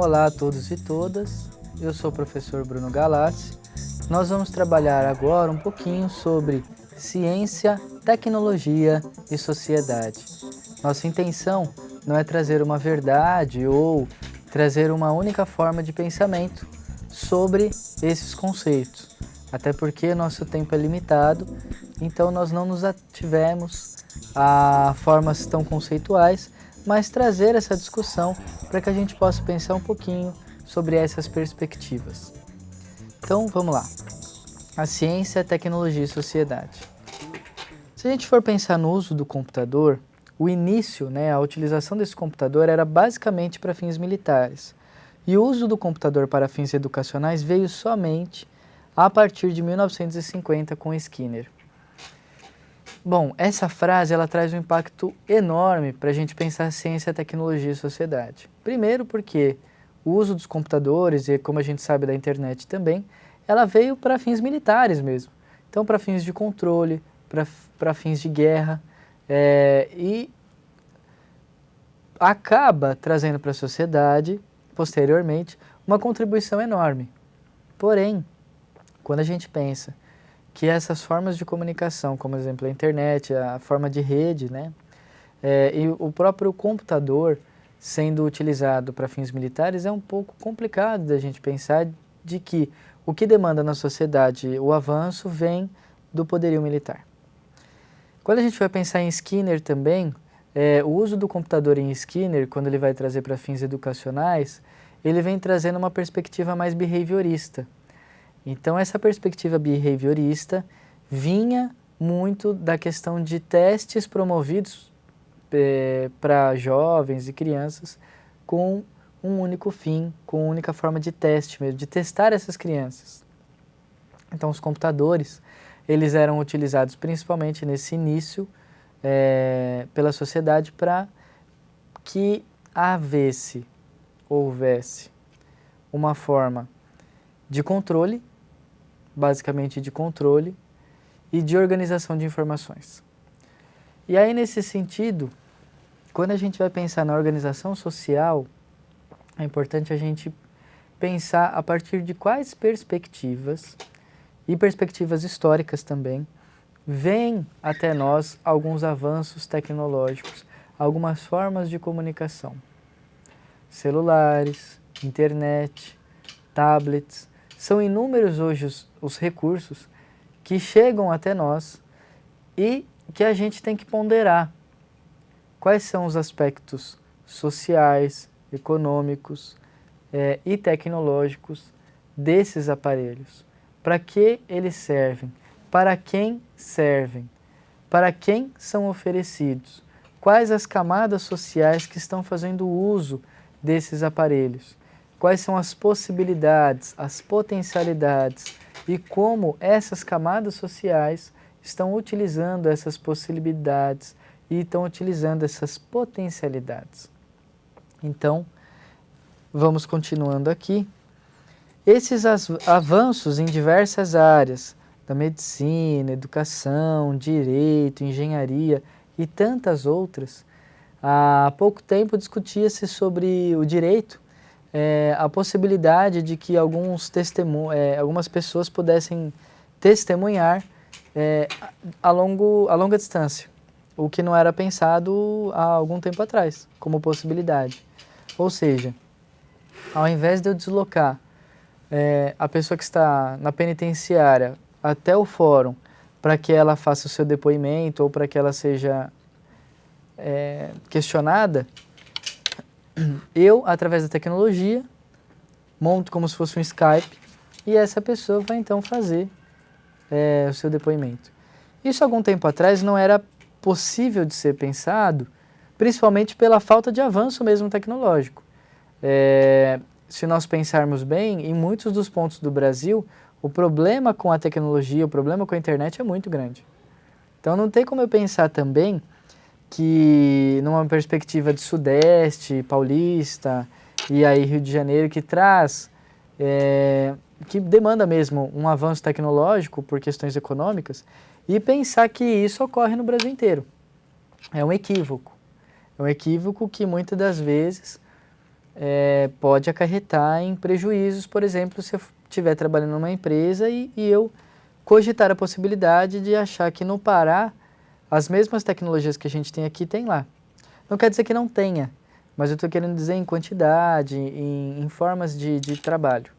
Olá a todos e todas, eu sou o professor Bruno Galassi. Nós vamos trabalhar agora um pouquinho sobre ciência, tecnologia e sociedade. Nossa intenção não é trazer uma verdade ou trazer uma única forma de pensamento sobre esses conceitos, até porque nosso tempo é limitado, então nós não nos ativemos a formas tão conceituais, mas trazer essa discussão para que a gente possa pensar um pouquinho sobre essas perspectivas. Então vamos lá. A ciência, a tecnologia e sociedade. Se a gente for pensar no uso do computador, o início, a utilização desse computador era basicamente para fins militares. E o uso do computador para fins educacionais veio somente a partir de 1950 com Skinner. Bom, essa frase ela traz um impacto enorme para a gente pensar ciência, tecnologia e sociedade. Primeiro porque o uso dos computadores, e como a gente sabe da internet também, ela veio para fins militares mesmo. Então, para fins de controle, para fins de guerra, e acaba trazendo para a sociedade, posteriormente, uma contribuição enorme. Porém, quando a gente pensa que essas formas de comunicação, como exemplo a internet, a forma de rede, e o próprio computador sendo utilizado para fins militares, é um pouco complicado da gente pensar de que o que demanda na sociedade o avanço vem do poderio militar. Quando a gente vai pensar em Skinner também, o uso do computador em Skinner, quando ele vai trazer para fins educacionais, ele vem trazendo uma perspectiva mais behaviorista. Então, essa perspectiva behaviorista vinha muito da questão de testes promovidos para jovens e crianças com um único fim, com uma única forma de teste mesmo, de testar essas crianças. Então, os computadores, eles eram utilizados principalmente nesse início pela sociedade para que houvesse uma forma de controle, basicamente de controle, e de organização de informações. E aí, nesse sentido, quando a gente vai pensar na organização social, é importante a gente pensar a partir de quais perspectivas, e perspectivas históricas também, vêm até nós alguns avanços tecnológicos, algumas formas de comunicação. Celulares, internet, tablets, são inúmeros hoje os recursos que chegam até nós e que a gente tem que ponderar quais são os aspectos sociais, econômicos e tecnológicos desses aparelhos. Para que eles servem? Para quem servem? Para quem são oferecidos? Quais as camadas sociais que estão fazendo uso desses aparelhos? Quais são as possibilidades, as potencialidades e como essas camadas sociais estão utilizando essas possibilidades e estão utilizando essas potencialidades. Então, vamos continuando aqui. Esses avanços em diversas áreas, da medicina, educação, direito, engenharia e tantas outras, há pouco tempo discutia-se sobre o direito, a possibilidade de que algumas pessoas pudessem testemunhar a longa distância, o que não era pensado há algum tempo atrás, como possibilidade. Ou seja, ao invés de eu deslocar a pessoa que está na penitenciária até o fórum para que ela faça o seu depoimento ou para que ela seja questionada, eu, através da tecnologia, monto como se fosse um Skype e essa pessoa vai então fazer o seu depoimento. Isso algum tempo atrás não era possível de ser pensado, principalmente pela falta de avanço mesmo tecnológico. Se nós pensarmos bem, em muitos dos pontos do Brasil, o problema com a tecnologia, o problema com a internet é muito grande. Então não tem como eu pensar também que numa perspectiva de Sudeste, Paulista e aí Rio de Janeiro, que traz, que demanda mesmo um avanço tecnológico por questões econômicas, e pensar que isso ocorre no Brasil inteiro. É um equívoco. É um equívoco que muitas das vezes pode acarretar em prejuízos, por exemplo, se eu estiver trabalhando numa empresa e eu cogitar a possibilidade de achar que no Pará as mesmas tecnologias que a gente tem aqui tem lá. Não quer dizer que não tenha, mas eu estou querendo dizer em quantidade, em formas de trabalho.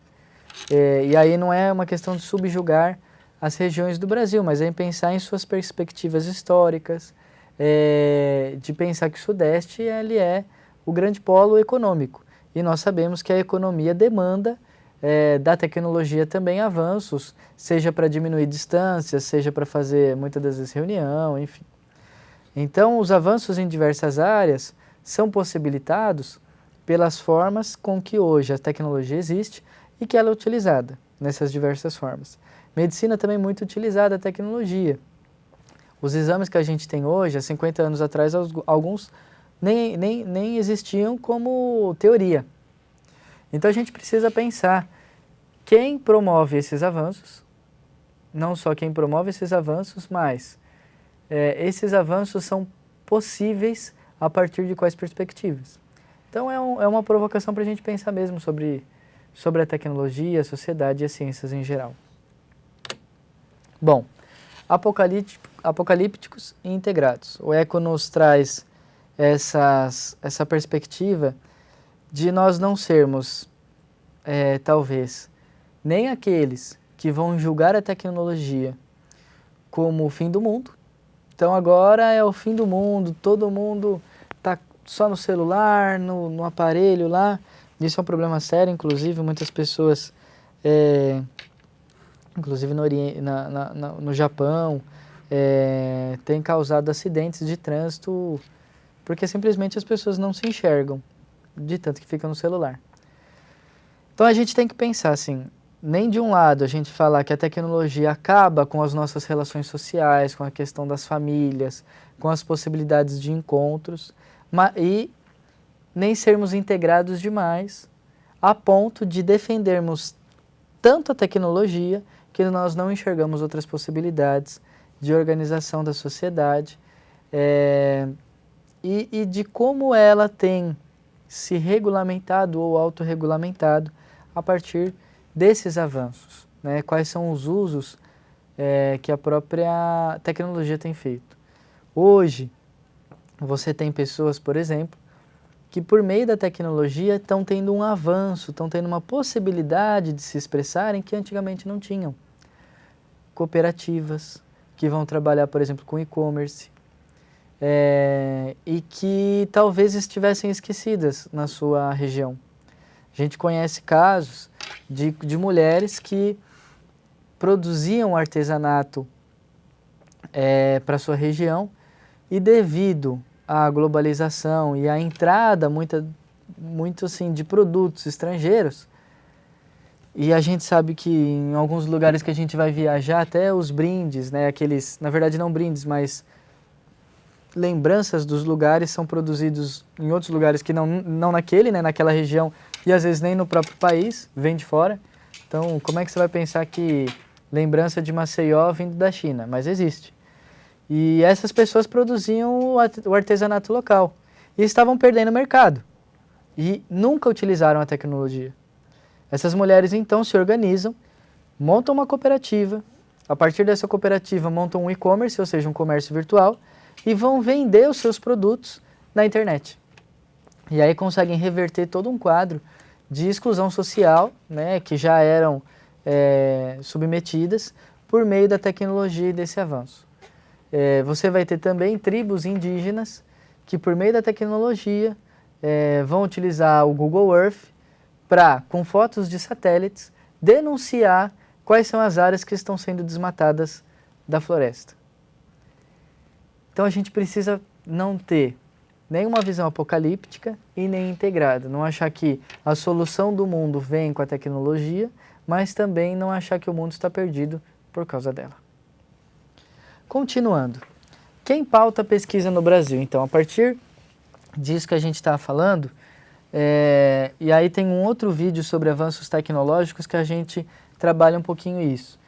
E aí não é uma questão de subjugar as regiões do Brasil, mas é em pensar em suas perspectivas históricas, de pensar que o Sudeste ele é o grande polo econômico. E nós sabemos que a economia demanda da tecnologia também avanços, seja para diminuir distâncias, seja para fazer muitas das vezes reunião, enfim. Então, os avanços em diversas áreas são possibilitados pelas formas com que hoje a tecnologia existe e que ela é utilizada nessas diversas formas. Medicina também é muito utilizada a tecnologia. Os exames que a gente tem hoje, há 50 anos atrás, alguns nem existiam como teoria. Então a gente precisa pensar quem promove esses avanços, não só quem promove esses avanços, mas esses avanços são possíveis a partir de quais perspectivas. Então é uma provocação para a gente pensar mesmo sobre a tecnologia, a sociedade e as ciências em geral. Bom, apocalípticos e integrados. O Eco nos traz essa perspectiva de nós não sermos, talvez, nem aqueles que vão julgar a tecnologia como o fim do mundo. Então agora é o fim do mundo, todo mundo está só no celular, no aparelho lá. Isso é um problema sério, inclusive muitas pessoas, inclusive no Japão, têm causado acidentes de trânsito porque simplesmente as pessoas não se enxergam, de tanto que ficam no celular. Então a gente tem que pensar assim, nem de um lado a gente falar que a tecnologia acaba com as nossas relações sociais, com a questão das famílias, com as possibilidades de encontros, e nem sermos integrados demais a ponto de defendermos tanto a tecnologia que nós não enxergamos outras possibilidades de organização da sociedade e de como ela tem se regulamentado ou autorregulamentado a partir desses avanços, né? Quais são os usos que a própria tecnologia tem feito. Hoje, você tem pessoas, por exemplo, que por meio da tecnologia estão tendo um avanço, estão tendo uma possibilidade de se expressarem que antigamente não tinham. Cooperativas que vão trabalhar, por exemplo, com e-commerce, e que talvez estivessem esquecidas na sua região. A gente conhece casos de mulheres que produziam artesanato para a sua região e devido à globalização e à entrada muito assim, de produtos estrangeiros, e a gente sabe que em alguns lugares que a gente vai viajar, até os brindes, né, aqueles, na verdade não brindes, mas lembranças dos lugares são produzidos em outros lugares que não naquele, né, naquela região, e às vezes nem no próprio país, vem de fora. Então, como é que você vai pensar que lembrança de Maceió vindo da China? Mas existe. E essas pessoas produziam o artesanato local e estavam perdendo o mercado e nunca utilizaram a tecnologia. Essas mulheres então se organizam, montam uma cooperativa, a partir dessa cooperativa montam um e-commerce, ou seja, um comércio virtual, e vão vender os seus produtos na internet. E aí conseguem reverter todo um quadro de exclusão social, né, que já eram submetidas por meio da tecnologia e desse avanço. Você vai ter também tribos indígenas que por meio da tecnologia vão utilizar o Google Earth para, com fotos de satélites, denunciar quais são as áreas que estão sendo desmatadas da floresta. Então a gente precisa não ter nenhuma visão apocalíptica e nem integrada. Não achar que a solução do mundo vem com a tecnologia, mas também não achar que o mundo está perdido por causa dela. Continuando, quem pauta a pesquisa no Brasil? Então, a partir disso que a gente está falando, e aí tem um outro vídeo sobre avanços tecnológicos que a gente trabalha um pouquinho isso.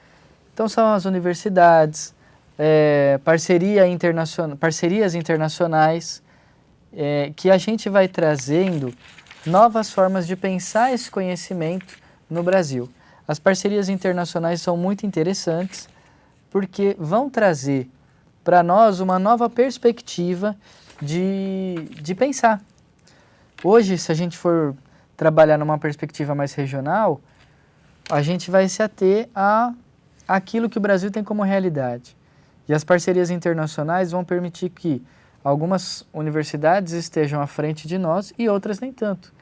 Então, são as universidades, parcerias internacionais, que a gente vai trazendo novas formas de pensar esse conhecimento no Brasil. As parcerias internacionais são muito interessantes porque vão trazer para nós uma nova perspectiva de pensar. Hoje, se a gente for trabalhar numa perspectiva mais regional, a gente vai se ater a aquilo que o Brasil tem como realidade. E as parcerias internacionais vão permitir que algumas universidades estejam à frente de nós e outras nem tanto.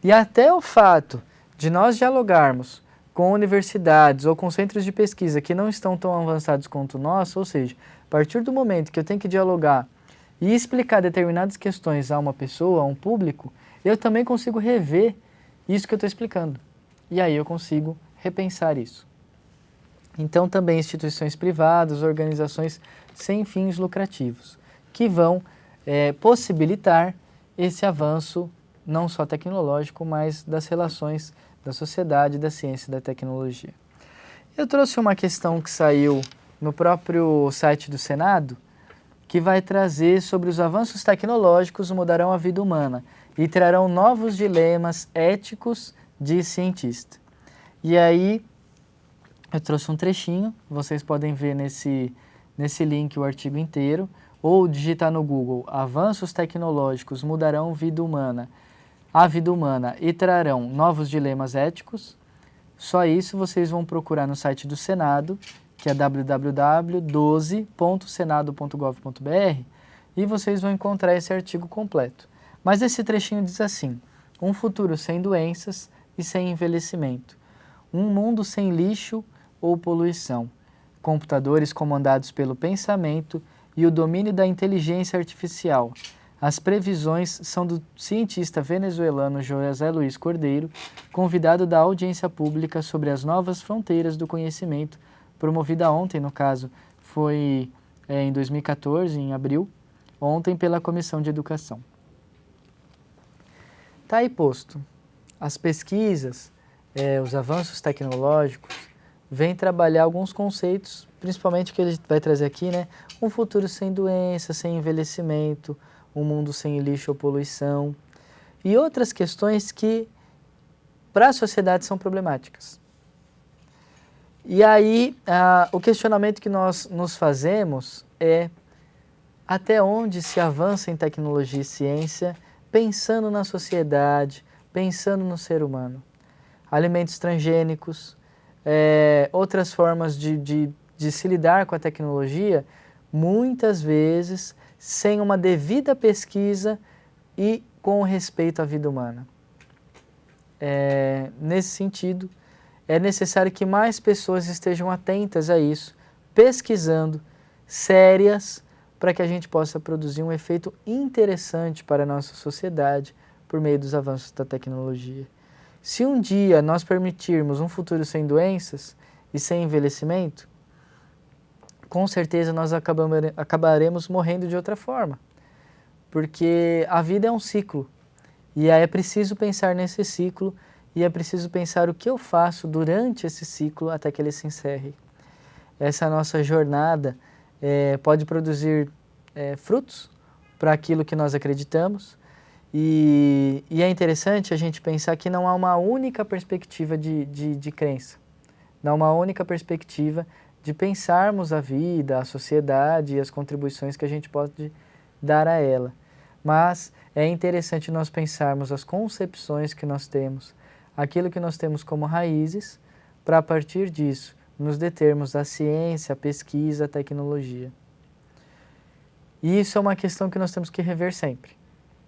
E até o fato de nós dialogarmos com universidades ou com centros de pesquisa que não estão tão avançados quanto nós, ou seja, a partir do momento que eu tenho que dialogar e explicar determinadas questões a uma pessoa, a um público, eu também consigo rever isso que eu estou explicando. E aí eu consigo repensar isso. Então também instituições privadas, organizações sem fins lucrativos, que vão possibilitar esse avanço não só tecnológico, mas das relações da sociedade, da ciência e da tecnologia. Eu trouxe uma questão que saiu no próprio site do Senado, que vai trazer sobre os avanços tecnológicos mudarão a vida humana e trarão novos dilemas éticos de cientista. E aí, eu trouxe um trechinho, vocês podem ver nesse link o artigo inteiro, ou digitar no Google, avanços tecnológicos mudarão a vida humana e trarão novos dilemas éticos. Só isso vocês vão procurar no site do Senado, que é www.12.senado.gov.br, e vocês vão encontrar esse artigo completo. Mas esse trechinho diz assim: um futuro sem doenças e sem envelhecimento, um mundo sem lixo ou poluição, computadores comandados pelo pensamento e o domínio da inteligência artificial. As previsões são do cientista venezuelano José Luiz Cordeiro, convidado da audiência pública sobre as novas fronteiras do conhecimento, promovida ontem, no caso, foi em 2014, em abril, ontem pela Comissão de Educação. Está aí posto. As pesquisas, os avanços tecnológicos, vêm trabalhar alguns conceitos, principalmente o que ele vai trazer aqui, né? Um futuro sem doença, sem envelhecimento, um mundo sem lixo ou poluição, e outras questões que, para a sociedade, são problemáticas. E aí, o questionamento que nós nos fazemos é até onde se avança em tecnologia e ciência pensando na sociedade, pensando no ser humano. Alimentos transgênicos, outras formas de se lidar com a tecnologia, muitas vezes sem uma devida pesquisa e com respeito à vida humana. Nesse sentido, é necessário que mais pessoas estejam atentas a isso, pesquisando, sérias, para que a gente possa produzir um efeito interessante para a nossa sociedade por meio dos avanços da tecnologia. Se um dia nós permitirmos um futuro sem doenças e sem envelhecimento, com certeza nós acabaremos morrendo de outra forma, porque a vida é um ciclo, e aí é preciso pensar nesse ciclo, e é preciso pensar o que eu faço durante esse ciclo até que ele se encerre. Essa nossa jornada pode produzir frutos para aquilo que nós acreditamos, e é interessante a gente pensar que não há uma única perspectiva de crença, não há uma única perspectiva de pensarmos a vida, a sociedade e as contribuições que a gente pode dar a ela. Mas é interessante nós pensarmos as concepções que nós temos, aquilo que nós temos como raízes, para a partir disso nos determos a ciência, a pesquisa, a tecnologia. E isso é uma questão que nós temos que rever sempre.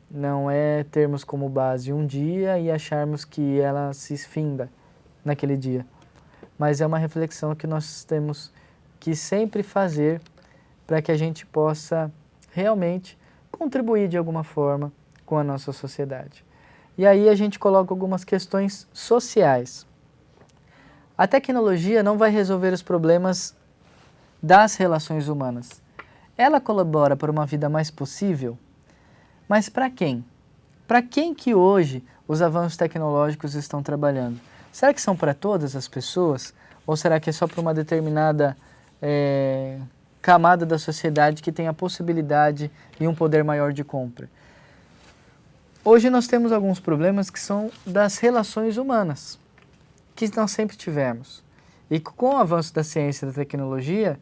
Não é termos como base um dia e acharmos que ela se finda naquele dia. Mas é uma reflexão que nós temos que sempre fazer para que a gente possa realmente contribuir de alguma forma com a nossa sociedade. E aí a gente coloca algumas questões sociais. A tecnologia não vai resolver os problemas das relações humanas. Ela colabora para uma vida mais possível, mas para quem? Para quem que hoje os avanços tecnológicos estão trabalhando? Será que são para todas as pessoas? Ou será que é só para uma determinada camada da sociedade que tem a possibilidade e um poder maior de compra? Hoje nós temos alguns problemas que são das relações humanas, que nós sempre tivemos. E com o avanço da ciência e da tecnologia,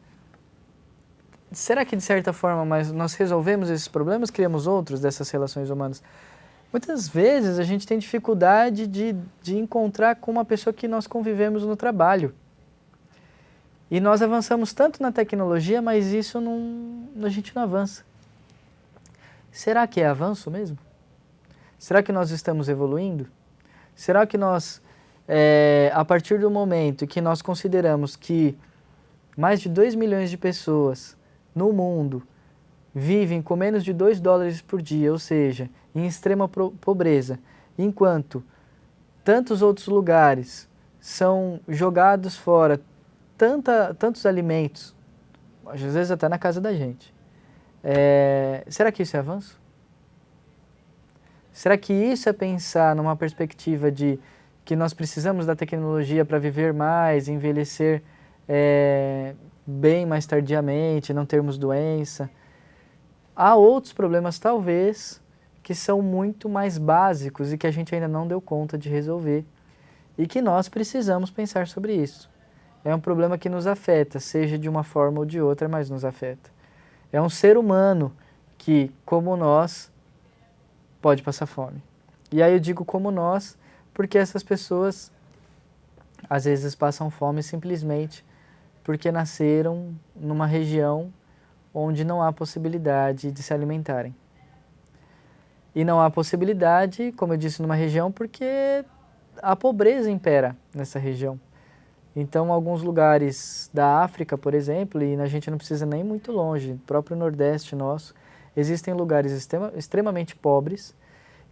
será que de certa forma nós resolvemos esses problemas, criamos outros dessas relações humanas? Muitas vezes a gente tem dificuldade de encontrar com uma pessoa que nós convivemos no trabalho. E nós avançamos tanto na tecnologia, mas isso a gente não avança. Será que é avanço mesmo? Será que nós estamos evoluindo? Será que nós, a partir do momento que nós consideramos que mais de 2 milhões de pessoas no mundo vivem com menos de $2 por dia, ou seja, em extrema pobreza, enquanto tantos outros lugares são jogados fora tantos alimentos, às vezes até na casa da gente. Será que isso é avanço? Será que isso é pensar numa perspectiva de que nós precisamos da tecnologia para viver mais, envelhecer bem mais tardiamente, não termos doença? Há outros problemas, talvez, que são muito mais básicos e que a gente ainda não deu conta de resolver e que nós precisamos pensar sobre isso. É um problema que nos afeta, seja de uma forma ou de outra, mas nos afeta. É um ser humano que, como nós, pode passar fome. E aí eu digo como nós, porque essas pessoas às vezes passam fome simplesmente porque nasceram numa região onde não há possibilidade de se alimentarem. E não há possibilidade, como eu disse, numa região porque a pobreza impera nessa região. Então, alguns lugares da África, por exemplo, e a gente não precisa nem muito longe, no próprio Nordeste nosso, existem lugares extremamente pobres,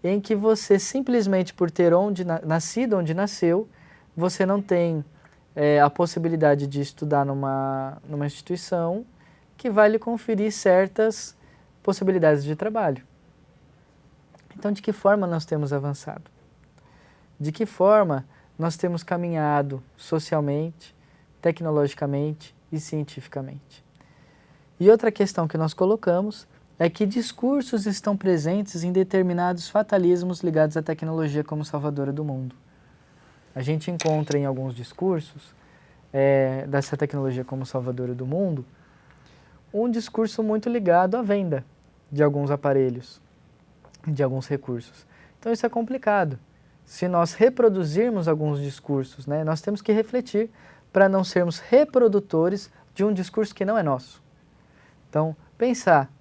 em que você simplesmente por ter nascido onde nasceu, você não tem a possibilidade de estudar numa instituição que vai lhe conferir certas possibilidades de trabalho. Então, de que forma nós temos avançado? De que forma nós temos caminhado socialmente, tecnologicamente e cientificamente? E outra questão que nós colocamos é que discursos estão presentes em determinados fatalismos ligados à tecnologia como salvadora do mundo. A gente encontra em alguns discursos dessa tecnologia como salvadora do mundo um discurso muito ligado à venda de alguns aparelhos, de alguns recursos. Então isso é complicado. Se nós reproduzirmos alguns discursos, nós temos que refletir para não sermos reprodutores de um discurso que não é nosso. Então, pensar,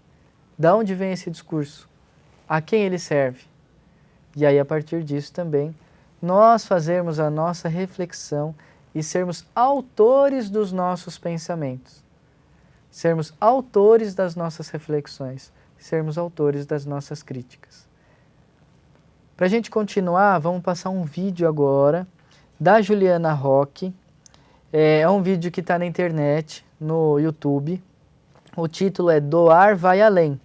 de onde vem esse discurso? A quem ele serve? E aí, a partir disso também, nós fazermos a nossa reflexão e sermos autores dos nossos pensamentos. Sermos autores das nossas reflexões, sermos autores das nossas críticas. Para a gente continuar, vamos passar um vídeo agora da Juliana Roque. É um vídeo que está na internet, no YouTube. O título é Doar Vai Além.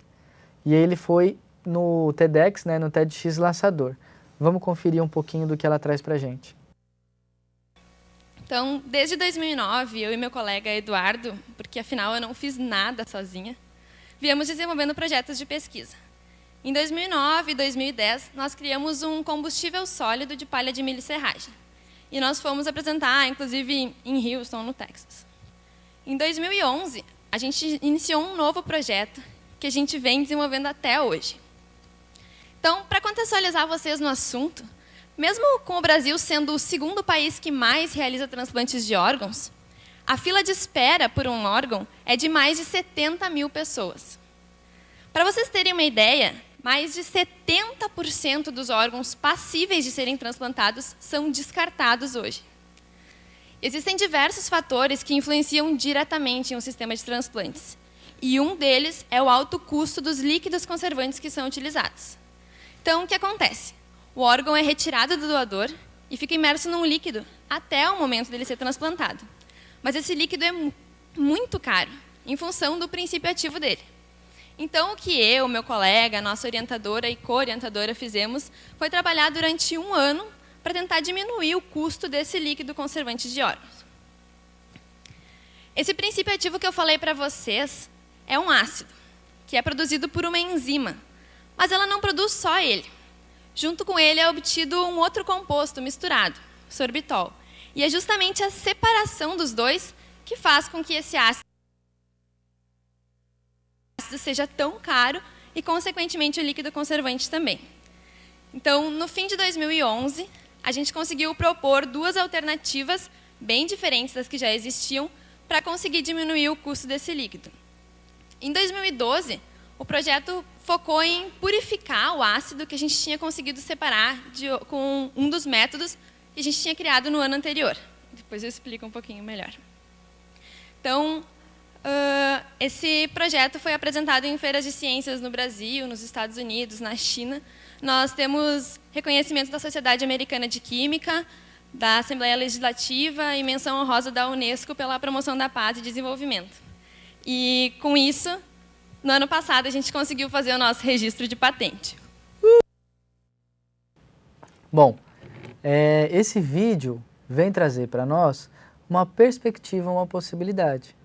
E ele foi no TEDx, no TEDx Laçador. Vamos conferir um pouquinho do que ela traz para a gente. Então, desde 2009, eu e meu colega Eduardo, porque afinal eu não fiz nada sozinha, viemos desenvolvendo projetos de pesquisa. Em 2009 e 2010, nós criamos um combustível sólido de palha de milho e serragem. E nós fomos apresentar, inclusive, em Houston, no Texas. Em 2011, a gente iniciou um novo projeto que a gente vem desenvolvendo até hoje. Então, para contextualizar vocês no assunto, mesmo com o Brasil sendo o segundo país que mais realiza transplantes de órgãos, a fila de espera por um órgão é de mais de 70 mil pessoas. Para vocês terem uma ideia, mais de 70% dos órgãos passíveis de serem transplantados são descartados hoje. Existem diversos fatores que influenciam diretamente em um sistema de transplantes, e um deles é o alto custo dos líquidos conservantes que são utilizados. Então, o que acontece? O órgão é retirado do doador e fica imerso num líquido até o momento dele ser transplantado. Mas esse líquido é muito caro, em função do princípio ativo dele. Então, o que eu, meu colega, nossa orientadora e co-orientadora fizemos foi trabalhar durante 1 ano para tentar diminuir o custo desse líquido conservante de órgãos. Esse princípio ativo que eu falei para vocês é um ácido, que é produzido por uma enzima, mas ela não produz só ele. Junto com ele é obtido um outro composto misturado, sorbitol. E é justamente a separação dos dois que faz com que esse ácido seja tão caro e, consequentemente, o líquido conservante também. Então, no fim de 2011, a gente conseguiu propor duas alternativas bem diferentes das que já existiam para conseguir diminuir o custo desse líquido. Em 2012, o projeto focou em purificar o ácido que a gente tinha conseguido separar com um dos métodos que a gente tinha criado no ano anterior. Depois eu explico um pouquinho melhor. Então, esse projeto foi apresentado em feiras de ciências no Brasil, nos Estados Unidos, na China. Nós temos reconhecimento da Sociedade Americana de Química, da Assembleia Legislativa e menção honrosa da Unesco pela promoção da paz e desenvolvimento. E, com isso, no ano passado, a gente conseguiu fazer o nosso registro de patente. Bom, esse vídeo vem trazer para nós uma perspectiva, uma possibilidade.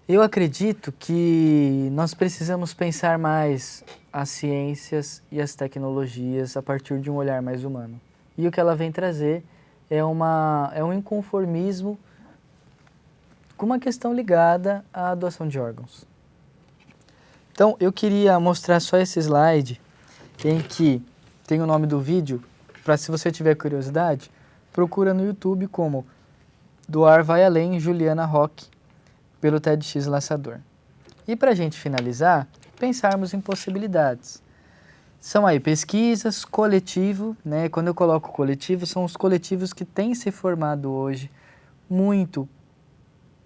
Eu acredito que nós precisamos pensar mais as ciências e as tecnologias a partir de um olhar mais humano. E o que ela vem trazer é um inconformismo com uma questão ligada à doação de órgãos. Então, eu queria mostrar só esse slide em que tem o nome do vídeo, para se você tiver curiosidade, procura no YouTube como Doar Vai Além, Juliana Roque, pelo TEDx Laçador. E para a gente finalizar, pensarmos em possibilidades. São aí pesquisas, coletivo, né? Quando eu coloco coletivo, são os coletivos que têm se formado hoje muito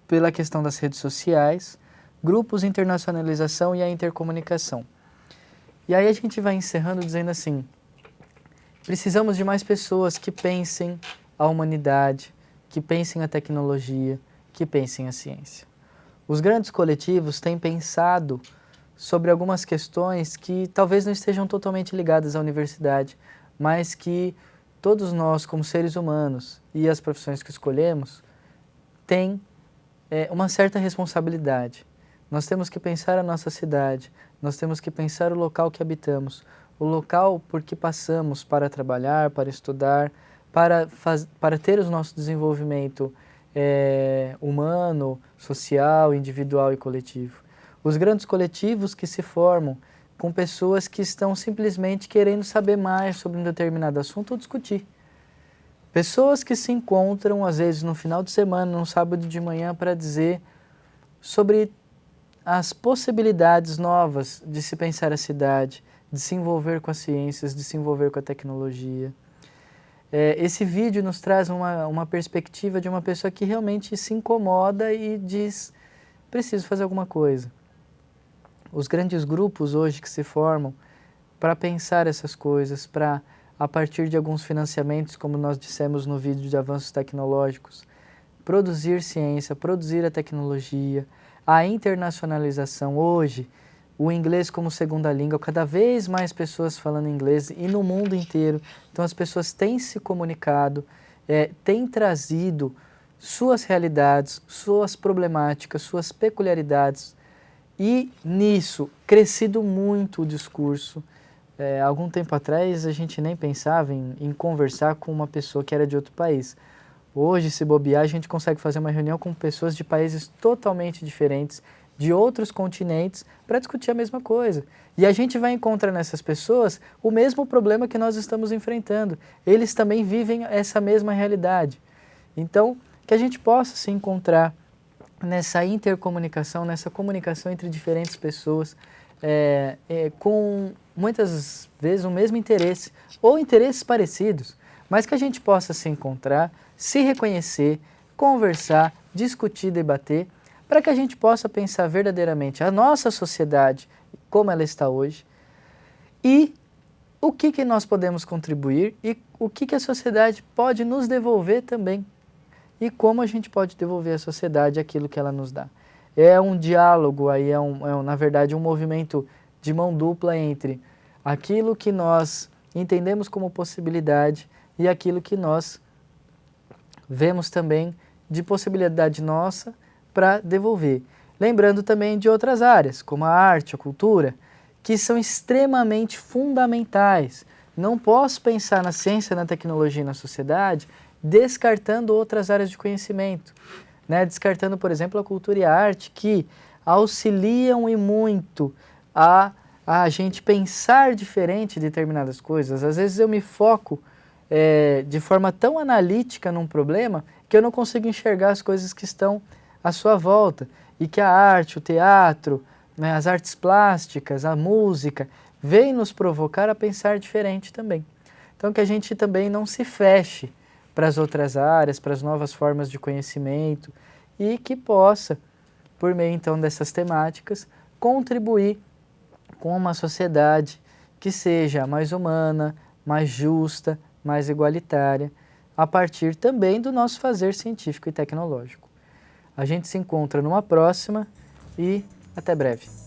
pela questão das redes sociais, grupos, internacionalização e a intercomunicação. E aí a gente vai encerrando dizendo assim, precisamos de mais pessoas que pensem a humanidade, que pensem a tecnologia, que pensem a ciência. Os grandes coletivos têm pensado sobre algumas questões que talvez não estejam totalmente ligadas à universidade, mas que todos nós, como seres humanos e as profissões que escolhemos, têm uma certa responsabilidade. Nós temos que pensar a nossa cidade, nós temos que pensar o local que habitamos, o local por que passamos para trabalhar, para estudar, para ter o nosso desenvolvimento humano, social, individual e coletivo. Os grandes coletivos que se formam com pessoas que estão simplesmente querendo saber mais sobre um determinado assunto ou discutir. Pessoas que se encontram, às vezes, no final de semana, num sábado de manhã, para dizer sobre as possibilidades novas de se pensar a cidade, de se envolver com as ciências, de se envolver com a tecnologia. Esse vídeo nos traz uma perspectiva de uma pessoa que realmente se incomoda e diz, preciso fazer alguma coisa. Os grandes grupos hoje que se formam para pensar essas coisas, para, a partir de alguns financiamentos, como nós dissemos no vídeo de avanços tecnológicos, produzir ciência, produzir a tecnologia, a internacionalização hoje, o inglês como segunda língua, cada vez mais pessoas falando inglês e no mundo inteiro. Então as pessoas têm se comunicado, têm trazido suas realidades, suas problemáticas, suas peculiaridades e nisso crescido muito o discurso. Algum tempo atrás a gente nem pensava em conversar com uma pessoa que era de outro país. Hoje, se bobear, a gente consegue fazer uma reunião com pessoas de países totalmente diferentes, de outros continentes, para discutir a mesma coisa. E a gente vai encontrar nessas pessoas o mesmo problema que nós estamos enfrentando. Eles também vivem essa mesma realidade. Então, que a gente possa se encontrar nessa intercomunicação, nessa comunicação entre diferentes pessoas, com muitas vezes o mesmo interesse, ou interesses parecidos, mas que a gente possa se encontrar, se reconhecer, conversar, discutir, debater, para que a gente possa pensar verdadeiramente a nossa sociedade, como ela está hoje, e o que nós podemos contribuir e o que a sociedade pode nos devolver também, e como a gente pode devolver à sociedade aquilo que ela nos dá. É um diálogo, aí na verdade um movimento de mão dupla entre aquilo que nós entendemos como possibilidade e aquilo que nós vemos também de possibilidade nossa para devolver. Lembrando também de outras áreas, como a arte, a cultura, que são extremamente fundamentais. Não posso pensar na ciência, na tecnologia e na sociedade descartando outras áreas de conhecimento, né? Descartando, por exemplo, a cultura e a arte, que auxiliam e muito a gente pensar diferente determinadas coisas. Às vezes eu me foco de forma tão analítica num problema que eu não consigo enxergar as coisas que estão à sua volta. E que a arte, o teatro, né, as artes plásticas, a música, vem nos provocar a pensar diferente também. Então que a gente também não se feche para as outras áreas, para as novas formas de conhecimento e que possa, por meio então dessas temáticas, contribuir com uma sociedade que seja mais humana, mais justa, mais igualitária, a partir também do nosso fazer científico e tecnológico. A gente se encontra numa próxima e até breve.